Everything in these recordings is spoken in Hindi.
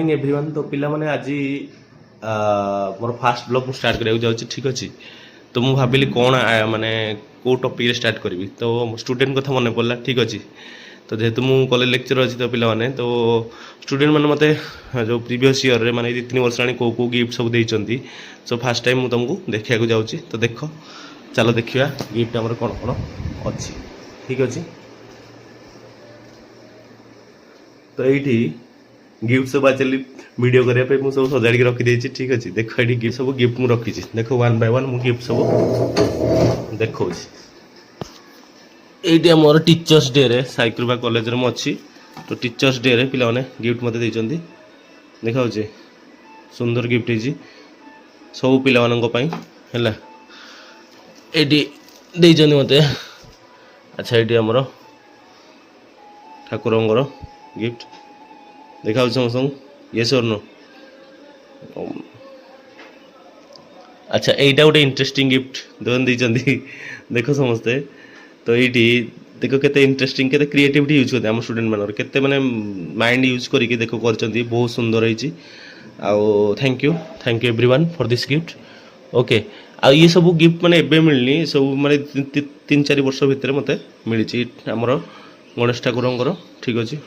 एवरीवन तो पिला माने आज मोर फास्ट ब्लॉग मु स्टार्ट करिया जाउची ठीक अछि तो मु भाबिली कोन माने को टॉपिक रे स्टार्ट करबी तो स्टूडेंट कथा मन पड़ला ठीक अछि तो जेहेतु मु कॉलेज लेक्चर अछि तो पिला माने तो स्टूडेंट माने मते जो प्रीवियस ईयर रे माने 3 वर्ष रानी को गिफ्ट सब देइचंती सो फर्स्ट टाइम मु तुमको देखिया को जाउची तो देखो चलो देखिया गिफ्ट हमर कोन कोन अछि ठीक अछि तो एठी गिफ्ट सब एक्चुअली वीडियो करने पे मुझे सब सजाड़ी रखी देछि ठीक अछि देखो एठी गिफ्ट सब गिफ्ट मु रखी छी देखो वन बाय वन मु गिफ्ट सब देखो एठी हमर टीचर्स डे रे साइकृपा कॉलेज रे मु अछि तो टीचर्स डे रे पिला माने गिफ्ट मते देइचंदी देखाउ छी सुंदर गिफ्ट हिजी सब पिला मानन को पई हैला एठी देइचंदी मते अच्छा एठी हमर ठाकुरंगर गिफ्ट देखा समस्त ये सर नो अच्छा एटा गोटे इंटरेस्टिंग गिफ्ट दोन दी देखो समस्ते तो ये देखो केते इंटरेस्टिंग केते क्रिएटिविटी यूज करते हम स्टूडेंट मानर केते माने माइंड यूज करके देखो करचंती बहुत सुंदर होईची आ thank you everyone for this gift okay आ ये सब गिफ्ट माने एबे मिलनी सब माने 3-4 वर्ष भितर मते मिलिची हमर गणेश ठाकुरंकर ठीक अछि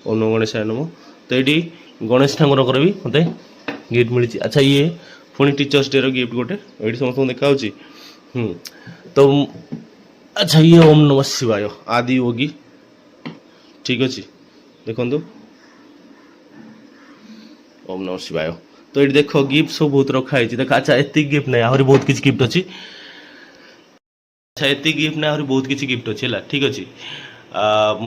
ओम नमो गणेशाय नमो तो ये गणेश ठाकुर भी मत गिफ्ट मिली अच्छा ये पुणी टीचर्स डे गिफ्ट गोटे ये समस्त देखा तो अच्छा ये ओम नमः शिवाय आदि योगी ठीक अच्छे देखो ओम नमः शिवाय तो ये देख गिफ्ट सब बहुत रखाई देख अच्छा एति गिफ्ट ना आहरी बहुत किसी गिफ्ट अच्छी अच्छा एति गिफ्ट ना आहरी बहुत किसी गिफ्ट अच्छी ठीक अच्छे